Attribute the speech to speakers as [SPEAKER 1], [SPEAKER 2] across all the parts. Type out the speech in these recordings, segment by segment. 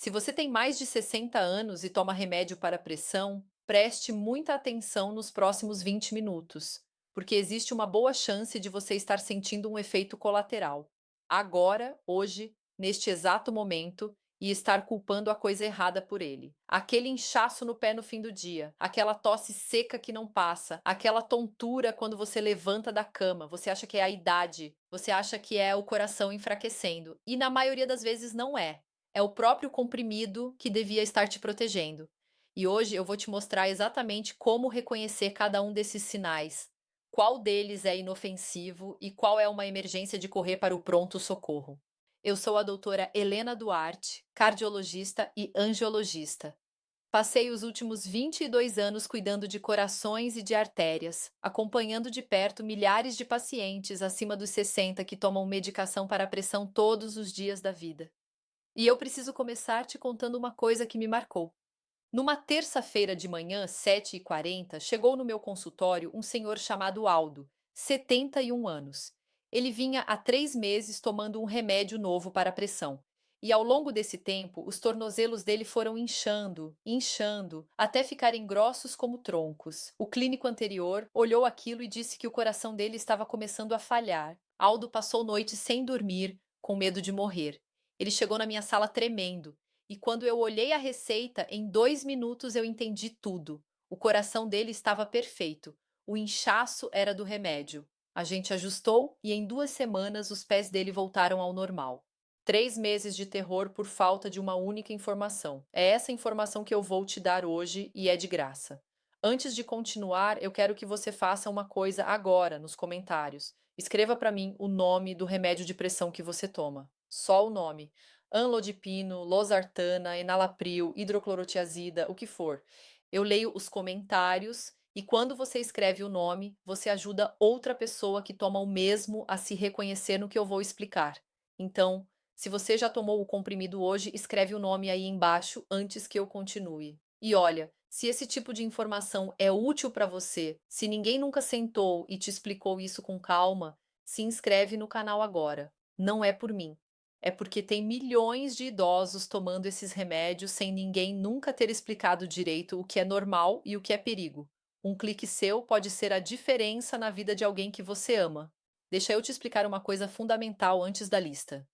[SPEAKER 1] Se você tem mais de 60 anos e toma remédio para pressão, preste muita atenção nos próximos 20 minutos, porque existe uma boa chance de você estar sentindo um efeito colateral. Agora, hoje, neste exato momento, e estar culpando a coisa errada por ele. Aquele inchaço no pé no fim do dia, aquela tosse seca que não passa, aquela tontura quando você levanta da cama, você acha que é a idade, você acha que é o coração enfraquecendo, e na maioria das vezes não é. É o próprio comprimido que devia estar te protegendo. E hoje eu vou te mostrar exatamente como reconhecer cada um desses sinais. Qual deles é inofensivo e qual é uma emergência de correr para o pronto-socorro. Eu sou a doutora Helena Duarte, cardiologista e angiologista. Passei os últimos 22 anos cuidando de corações e de artérias, acompanhando de perto milhares de pacientes acima dos 60 que tomam medicação para a pressão todos os dias da vida. E eu preciso começar te contando uma coisa que me marcou. Numa terça-feira de manhã, 7h40, chegou no meu consultório um senhor chamado Aldo, 71 anos. Ele vinha há 3 meses tomando um remédio novo para a pressão. E ao longo desse tempo, os tornozelos dele foram inchando, inchando, até ficarem grossos como troncos. O clínico anterior olhou aquilo e disse que o coração dele estava começando a falhar. Aldo passou noites sem dormir, com medo de morrer. Ele chegou na minha sala tremendo. E quando eu olhei a receita, em 2 minutos eu entendi tudo. O coração dele estava perfeito. O inchaço era do remédio. A gente ajustou e em 2 semanas os pés dele voltaram ao normal. 3 meses de terror por falta de uma única informação. É essa informação que eu vou te dar hoje e é de graça. Antes de continuar, eu quero que você faça uma coisa agora nos comentários. Escreva para mim o nome do remédio de pressão que você toma. Só o nome. Anlodipino, losartana, enalapril, hidroclorotiazida, o que for. Eu leio os comentários e quando você escreve o nome, você ajuda outra pessoa que toma o mesmo a se reconhecer no que eu vou explicar. Então, se você já tomou o comprimido hoje, escreve o nome aí embaixo antes que eu continue. E olha, se esse tipo de informação é útil para você, se ninguém nunca sentou e te explicou isso com calma, se inscreve no canal agora. Não é por mim. É porque tem milhões de idosos tomando esses remédios sem ninguém nunca ter explicado direito o que é normal e o que é perigo. Um clique seu pode ser a diferença na vida de alguém que você ama. Deixa eu te explicar uma coisa fundamental antes da lista.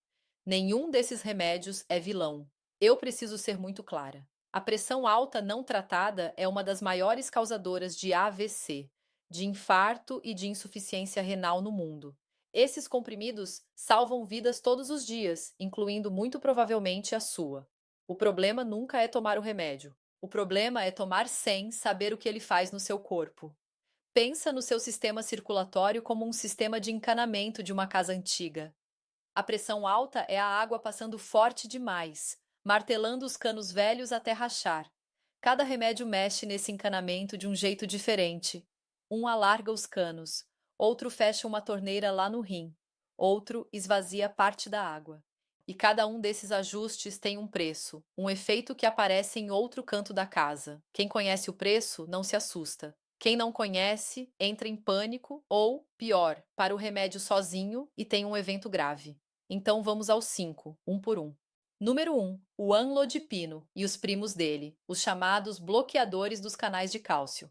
[SPEAKER 1] Nenhum desses remédios é vilão. Eu preciso ser muito clara. A pressão alta não tratada é uma das maiores causadoras de AVC, de infarto e de insuficiência renal no mundo. Esses comprimidos salvam vidas todos os dias, incluindo muito provavelmente a sua. O problema nunca é tomar o remédio. O problema é tomar sem saber o que ele faz no seu corpo. Pensa no seu sistema circulatório como um sistema de encanamento de uma casa antiga. A pressão alta é a água passando forte demais, martelando os canos velhos até rachar. Cada remédio mexe nesse encanamento de um jeito diferente. Um alarga os canos, outro fecha uma torneira lá no rim, outro esvazia parte da água. E cada um desses ajustes tem um preço, um efeito que aparece em outro canto da casa. Quem conhece o preço não se assusta. Quem não conhece entra em pânico ou, pior, para o remédio sozinho e tem um evento grave. Então vamos aos 5, um por um. Número 1, o amlodipino e os primos dele, os chamados bloqueadores dos canais de cálcio.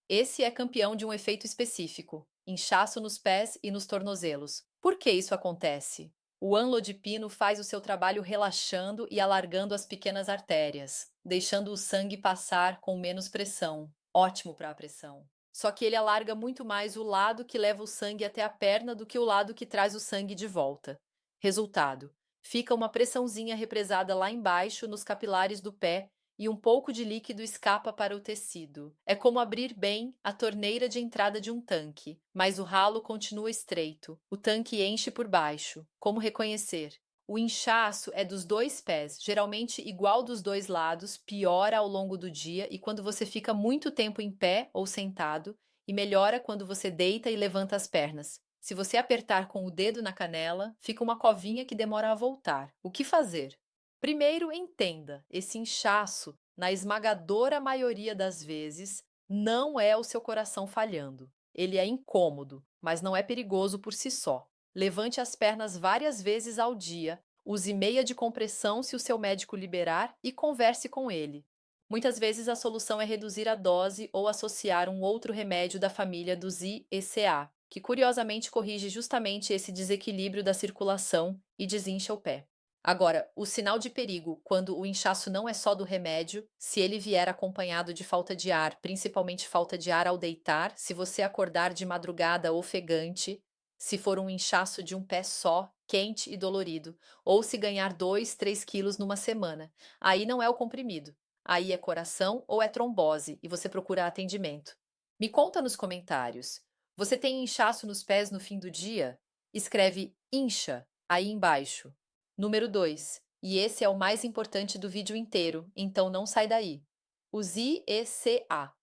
[SPEAKER 1] Esse é campeão de um efeito específico, inchaço nos pés e nos tornozelos. Por que isso acontece? O amlodipino faz o seu trabalho relaxando e alargando as pequenas artérias, deixando o sangue passar com menos pressão. Ótimo para a pressão. Só que ele alarga muito mais o lado que leva o sangue até a perna do que o lado que traz o sangue de volta. Resultado: fica uma pressãozinha represada lá embaixo nos capilares do pé e um pouco de líquido escapa para o tecido. É como abrir bem a torneira de entrada de um tanque, mas o ralo continua estreito. O tanque enche por baixo. Como reconhecer? O inchaço é dos dois pés, geralmente igual dos dois lados, piora ao longo do dia e quando você fica muito tempo em pé ou sentado, e melhora quando você deita e levanta as pernas. Se você apertar com o dedo na canela, fica uma covinha que demora a voltar. O que fazer? Primeiro, entenda: esse inchaço, na esmagadora maioria das vezes, não é o seu coração falhando. Ele é incômodo, mas não é perigoso por si só. Levante as pernas várias vezes ao dia, Use meia de compressão se o seu médico liberar e converse com ele. Muitas vezes a solução é reduzir a dose ou associar um outro remédio da família dos IECA, que curiosamente corrige justamente esse desequilíbrio da circulação e desincha o pé. Agora, o sinal de perigo, quando o inchaço não é só do remédio, se ele vier acompanhado de falta de ar, principalmente falta de ar ao deitar, se você acordar de madrugada ofegante, se for um inchaço de um pé só, quente e dolorido, ou se ganhar 2, 3 quilos numa semana, aí não é o comprimido. Aí é coração ou é trombose e você procura atendimento. Me conta nos comentários. Você tem inchaço nos pés no fim do dia? Escreve incha aí embaixo. Número 2. E esse é o mais importante do vídeo inteiro, então não sai daí. Os IECA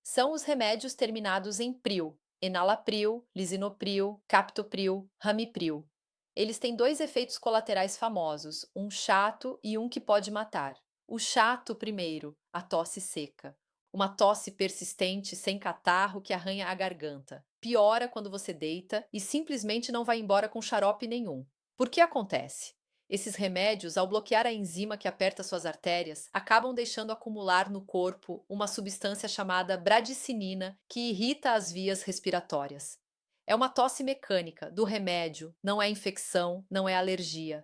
[SPEAKER 1] são os remédios terminados em pril, enalapril, lisinopril, captopril, ramipril. Eles têm dois efeitos colaterais famosos, um chato e um que pode matar. O chato, primeiro, a tosse seca. Uma tosse persistente, sem catarro, que arranha a garganta. Piora quando você deita e simplesmente não vai embora com xarope nenhum. Por que acontece? Esses remédios, ao bloquear a enzima que aperta suas artérias, acabam deixando acumular no corpo uma substância chamada bradicinina que irrita as vias respiratórias. É uma tosse mecânica do remédio, não é infecção, não é alergia.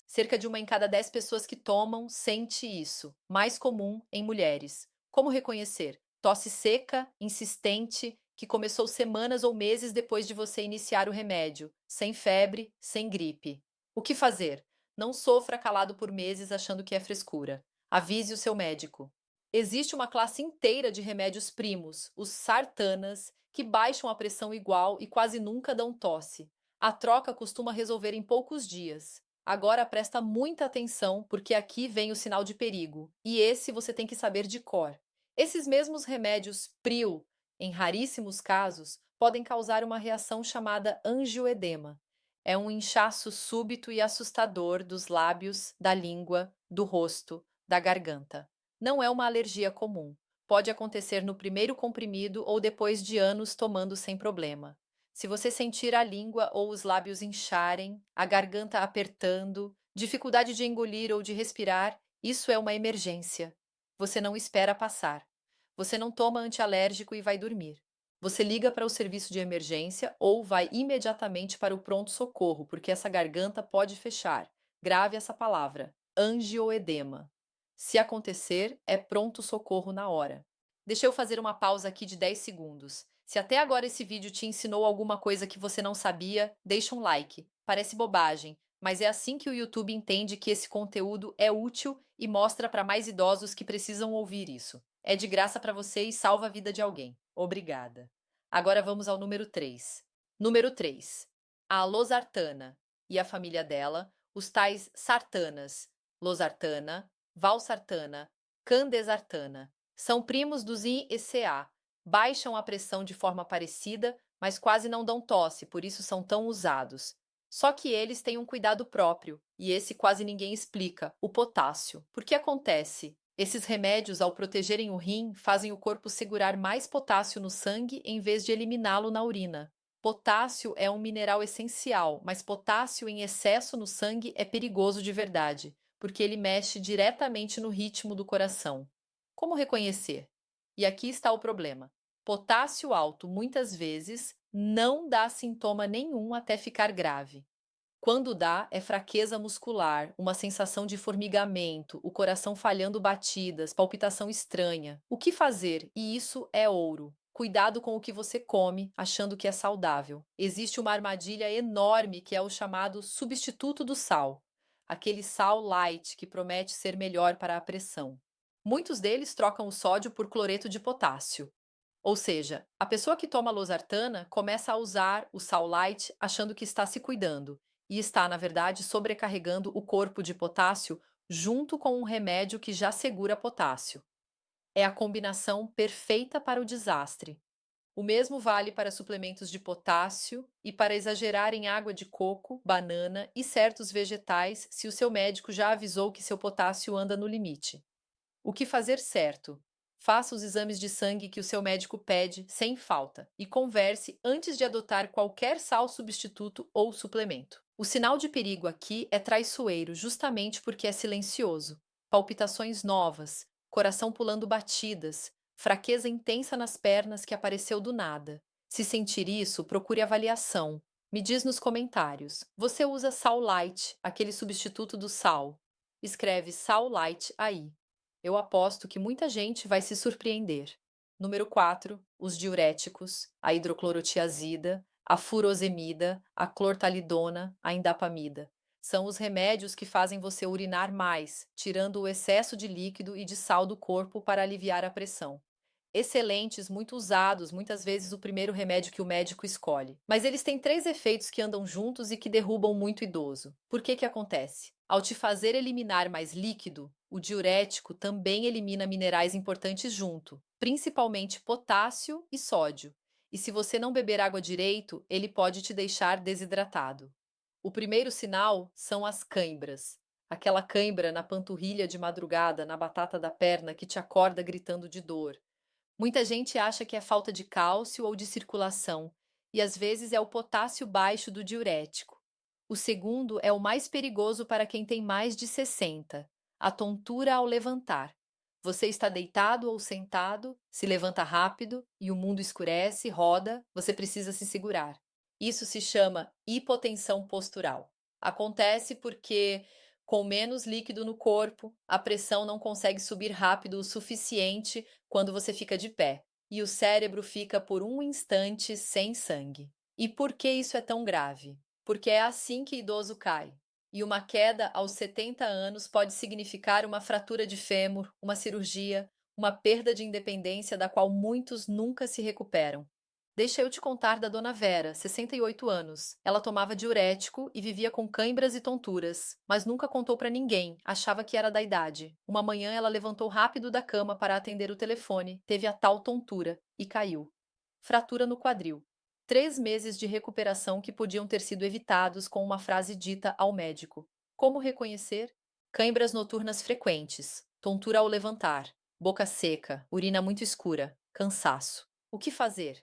[SPEAKER 1] Cerca de uma em cada 10 pessoas que tomam sente isso, mais comum em mulheres. Como reconhecer? Tosse seca, insistente, que começou semanas ou meses depois de você iniciar o remédio, sem febre, sem gripe. O que fazer? Não sofra calado por meses achando que é frescura. Avise o seu médico. Existe uma classe inteira de remédios primos, os sartanas, que baixam a pressão igual e quase nunca dão tosse. A troca costuma resolver em poucos dias. Agora presta muita atenção, porque aqui vem o sinal de perigo, e esse você tem que saber de cor. Esses mesmos remédios PRIL, em raríssimos casos, podem causar uma reação chamada angioedema. É um inchaço súbito e assustador dos lábios, da língua, do rosto, da garganta. Não é uma alergia comum. Pode acontecer no primeiro comprimido ou depois de anos tomando sem problema. Se você sentir a língua ou os lábios incharem, a garganta apertando, dificuldade de engolir ou de respirar, isso é uma emergência. Você não espera passar. Você não toma antialérgico e vai dormir. Você liga para o serviço de emergência ou vai imediatamente para o pronto-socorro, porque essa garganta pode fechar. Grave essa palavra: angioedema. Se acontecer, é pronto-socorro na hora. Deixa eu fazer uma pausa aqui de 10 segundos. Se até agora esse vídeo te ensinou alguma coisa que você não sabia, deixa um like. Parece bobagem, mas é assim que o YouTube entende que esse conteúdo é útil e mostra para mais idosos que precisam ouvir isso. É de graça para você e salva a vida de alguém. Obrigada. Agora vamos ao número 3. Número 3. A losartana e a família dela, os tais sartanas, losartana, valsartana, candesartana. São primos dos IECA, baixam a pressão de forma parecida, mas quase não dão tosse, por isso são tão usados. Só que eles têm um cuidado próprio, e esse quase ninguém explica, o potássio. Por que acontece? Esses remédios, ao protegerem o rim, fazem o corpo segurar mais potássio no sangue em vez de eliminá-lo na urina. Potássio é um mineral essencial, mas potássio em excesso no sangue é perigoso de verdade, porque ele mexe diretamente no ritmo do coração. Como reconhecer? E aqui está o problema. Potássio alto, muitas vezes, não dá sintoma nenhum até ficar grave. Quando dá, é fraqueza muscular, uma sensação de formigamento, o coração falhando batidas, palpitação estranha. O que fazer? E isso é ouro. Cuidado com o que você come, achando que é saudável. Existe uma armadilha enorme que é o chamado substituto do sal. Aquele sal light que promete ser melhor para a pressão. Muitos deles trocam o sódio por cloreto de potássio. Ou seja, a pessoa que toma losartana começa a usar o sal light achando que está se cuidando e está, na verdade, sobrecarregando o corpo de potássio junto com um remédio que já segura potássio. É a combinação perfeita para o desastre. O mesmo vale para suplementos de potássio e para exagerar em água de coco, banana e certos vegetais se o seu médico já avisou que seu potássio anda no limite. O que fazer certo? Faça os exames de sangue que o seu médico pede sem falta e converse antes de adotar qualquer sal substituto ou suplemento. O sinal de perigo aqui é traiçoeiro justamente porque é silencioso. Palpitações novas, coração pulando batidas, fraqueza intensa nas pernas que apareceu do nada. Se sentir isso, procure avaliação. Me diz nos comentários. Você usa sal light, aquele substituto do sal? Escreve sal light aí. Eu aposto que muita gente vai se surpreender. Número 4, os diuréticos, a hidroclorotiazida, a furosemida, a clortalidona, a indapamida. São os remédios que fazem você urinar mais, tirando o excesso de líquido e de sal do corpo para aliviar a pressão. Excelentes, muito usados, muitas vezes o primeiro remédio que o médico escolhe. Mas eles têm três efeitos que andam juntos e que derrubam muito idoso. Por que que acontece? Ao te fazer eliminar mais líquido, o diurético também elimina minerais importantes junto, principalmente potássio e sódio. E se você não beber água direito, ele pode te deixar desidratado. O primeiro sinal são as cãibras. Aquela cãibra na panturrilha de madrugada, na batata da perna que te acorda gritando de dor. Muita gente acha que é falta de cálcio ou de circulação, e às vezes é o potássio baixo do diurético. O segundo é o mais perigoso para quem tem mais de 60, a tontura ao levantar. Você está deitado ou sentado, se levanta rápido e o mundo escurece, roda, você precisa se segurar. Isso se chama hipotensão postural. Acontece porque, com menos líquido no corpo, a pressão não consegue subir rápido o suficiente quando você fica de pé, e o cérebro fica por um instante sem sangue. E por que isso é tão grave? Porque é assim que idoso cai. E uma queda aos 70 anos pode significar uma fratura de fêmur, uma cirurgia, uma perda de independência da qual muitos nunca se recuperam. Deixa eu te contar da Dona Vera, 68 anos. Ela tomava diurético e vivia com cãibras e tonturas, mas nunca contou para ninguém, achava que era da idade. Uma manhã ela levantou rápido da cama para atender o telefone, teve a tal tontura e caiu. Fratura no quadril. 3 meses de recuperação que podiam ter sido evitados com uma frase dita ao médico. Como reconhecer? Cãibras noturnas frequentes, tontura ao levantar, boca seca, urina muito escura, cansaço. O que fazer?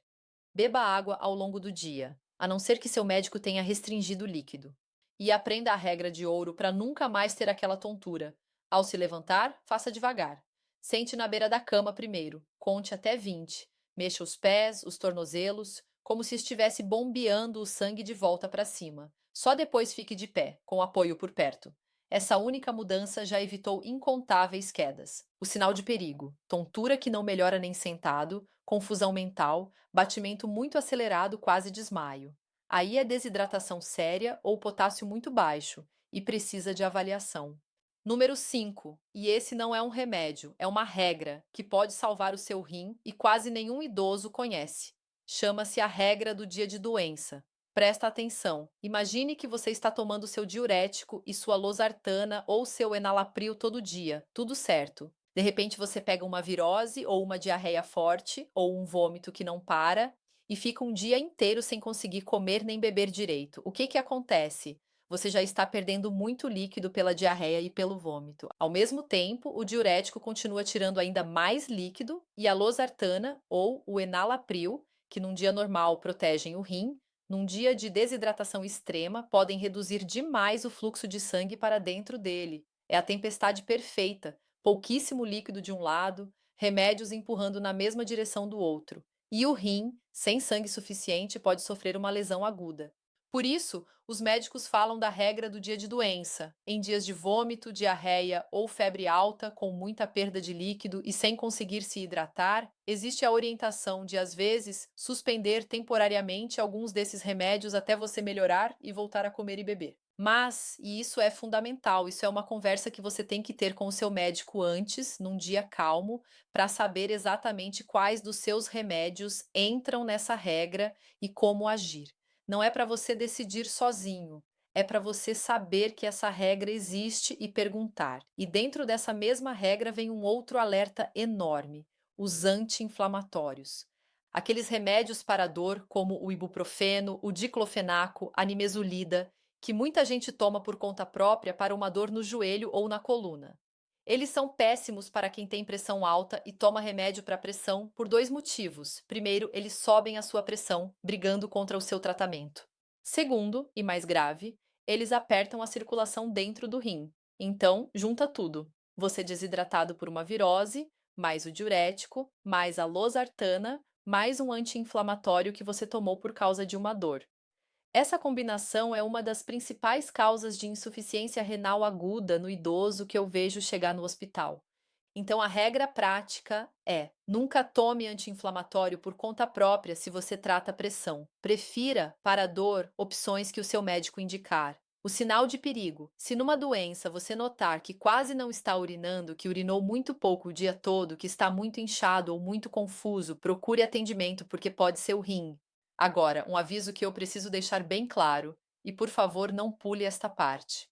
[SPEAKER 1] Beba água ao longo do dia, a não ser que seu médico tenha restringido o líquido. E aprenda a regra de ouro para nunca mais ter aquela tontura. Ao se levantar, faça devagar. Sente na beira da cama primeiro, conte até 20. Mexa os pés, os tornozelos, como se estivesse bombeando o sangue de volta para cima. Só depois fique de pé, com apoio por perto. Essa única mudança já evitou incontáveis quedas. O sinal de perigo: tontura que não melhora nem sentado, confusão mental, batimento muito acelerado, quase desmaio. Aí é desidratação séria ou potássio muito baixo e precisa de avaliação. Número 5. E esse não é um remédio, é uma regra que pode salvar o seu rim e quase nenhum idoso conhece. Chama-se a regra do dia de doença. Presta atenção. Imagine que você está tomando seu diurético e sua losartana ou seu enalapril todo dia, tudo certo. De repente você pega uma virose ou uma diarreia forte ou um vômito que não para e fica um dia inteiro sem conseguir comer nem beber direito. O que que acontece? Você já está perdendo muito líquido pela diarreia e pelo vômito. Ao mesmo tempo, o diurético continua tirando ainda mais líquido e a losartana ou o enalapril, que num dia normal protegem o rim, num dia de desidratação extrema podem reduzir demais o fluxo de sangue para dentro dele. É a tempestade perfeita. Pouquíssimo líquido de um lado, remédios empurrando na mesma direção do outro. E o rim, sem sangue suficiente, pode sofrer uma lesão aguda. Por isso, os médicos falam da regra do dia de doença. Em dias de vômito, diarreia ou febre alta, com muita perda de líquido e sem conseguir se hidratar, existe a orientação de, às vezes, suspender temporariamente alguns desses remédios até você melhorar e voltar a comer e beber. Mas, e isso é fundamental, isso é uma conversa que você tem que ter com o seu médico antes, num dia calmo, para saber exatamente quais dos seus remédios entram nessa regra e como agir. Não é para você decidir sozinho, é para você saber que essa regra existe e perguntar. E dentro dessa mesma regra vem um outro alerta enorme: os anti-inflamatórios. Aqueles remédios para dor, como o ibuprofeno, o diclofenaco, a nimesulida, que muita gente toma por conta própria para uma dor no joelho ou na coluna. Eles são péssimos para quem tem pressão alta e toma remédio para pressão por dois motivos. Primeiro, eles sobem a sua pressão, brigando contra o seu tratamento. Segundo, e mais grave, eles apertam a circulação dentro do rim. Então, junta tudo. Você desidratado por uma virose, mais o diurético, mais a losartana, mais um anti-inflamatório que você tomou por causa de uma dor. Essa combinação é uma das principais causas de insuficiência renal aguda no idoso que eu vejo chegar no hospital. Então, a regra prática é: nunca tome anti-inflamatório por conta própria se você trata a pressão. Prefira, para a dor, opções que o seu médico indicar. O sinal de perigo: se numa doença você notar que quase não está urinando, que urinou muito pouco o dia todo, que está muito inchado ou muito confuso, procure atendimento porque pode ser o rim. Agora, um aviso que eu preciso deixar bem claro, e por favor não pule esta parte.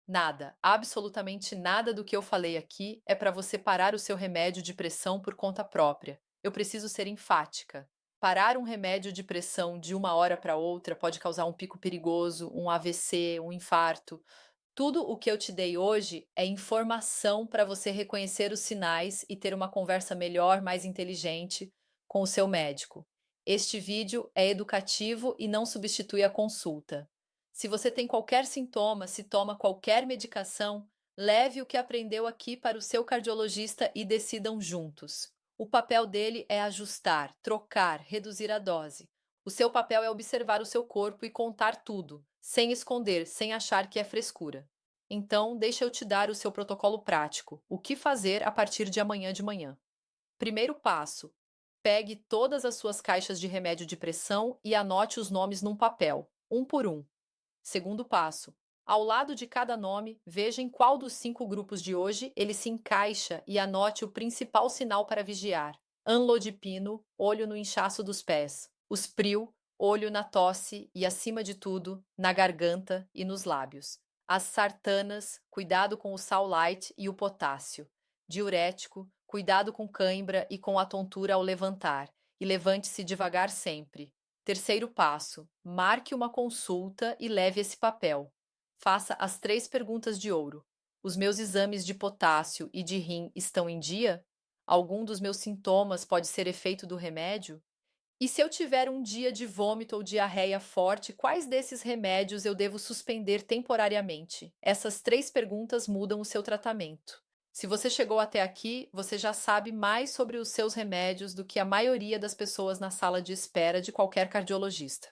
[SPEAKER 1] Nada, absolutamente nada do que eu falei aqui é para você parar o seu remédio de pressão por conta própria. Eu preciso ser enfática. Parar um remédio de pressão de uma hora para outra pode causar um pico perigoso, um AVC, um infarto. Tudo o que eu te dei hoje é informação para você reconhecer os sinais e ter uma conversa melhor, mais inteligente com o seu médico. Este vídeo é educativo e não substitui a consulta. Se você tem qualquer sintoma, se toma qualquer medicação, leve o que aprendeu aqui para o seu cardiologista e decidam juntos. O papel dele é ajustar, trocar, reduzir a dose. O seu papel é observar o seu corpo e contar tudo, sem esconder, sem achar que é frescura. Então, deixa eu te dar o seu protocolo prático. O que fazer a partir de amanhã de manhã? Primeiro passo: pegue todas as suas caixas de remédio de pressão e anote os nomes num papel, um por um. Segundo passo: ao lado de cada nome, veja em qual dos 5 grupos de hoje ele se encaixa e anote o principal sinal para vigiar. Anlodipino, olho no inchaço dos pés. Os PRIO, olho na tosse e, acima de tudo, na garganta e nos lábios. As sartanas, cuidado com o sal light e o potássio. Diurético, cuidado com cãibra e com a tontura ao levantar. E levante-se devagar sempre. Terceiro passo: marque uma consulta e leve esse papel. Faça as 3 perguntas de ouro. Os meus exames de potássio e de rim estão em dia? Algum dos meus sintomas pode ser efeito do remédio? E se eu tiver um dia de vômito ou diarreia forte, quais desses remédios eu devo suspender temporariamente? Essas 3 perguntas mudam o seu tratamento. Se você chegou até aqui, você já sabe mais sobre os seus remédios do que a maioria das pessoas na sala de espera de qualquer cardiologista.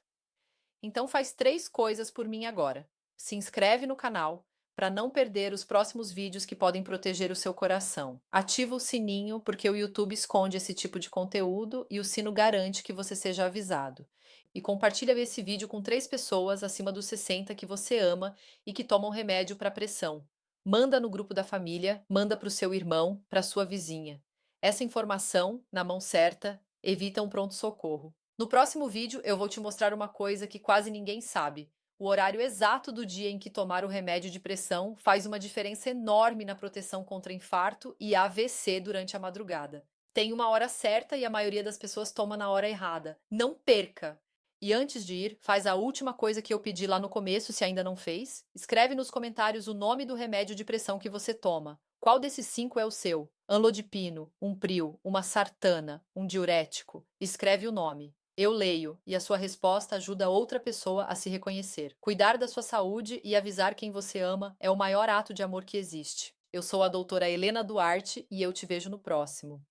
[SPEAKER 1] Então faz 3 coisas por mim agora. Se inscreve no canal para não perder os próximos vídeos que podem proteger o seu coração. Ativa o sininho porque o YouTube esconde esse tipo de conteúdo e o sino garante que você seja avisado. E compartilha esse vídeo com 3 pessoas acima dos 60 que você ama e que tomam remédio para pressão. Manda no grupo da família, manda para o seu irmão, para sua vizinha. Essa informação, na mão certa, evita um pronto-socorro. No próximo vídeo, eu vou te mostrar uma coisa que quase ninguém sabe. O horário exato do dia em que tomar o remédio de pressão faz uma diferença enorme na proteção contra infarto e AVC durante a madrugada. Tem uma hora certa e a maioria das pessoas toma na hora errada. Não perca! E antes de ir, faz a última coisa que eu pedi lá no começo, se ainda não fez. Escreve nos comentários o nome do remédio de pressão que você toma. Qual desses 5 é o seu? Anlodipino, um PRIO, uma sartana, um diurético. Escreve o nome. Eu leio, e a sua resposta ajuda outra pessoa a se reconhecer. Cuidar da sua saúde e avisar quem você ama é o maior ato de amor que existe. Eu sou a doutora Helena Duarte e eu te vejo no próximo.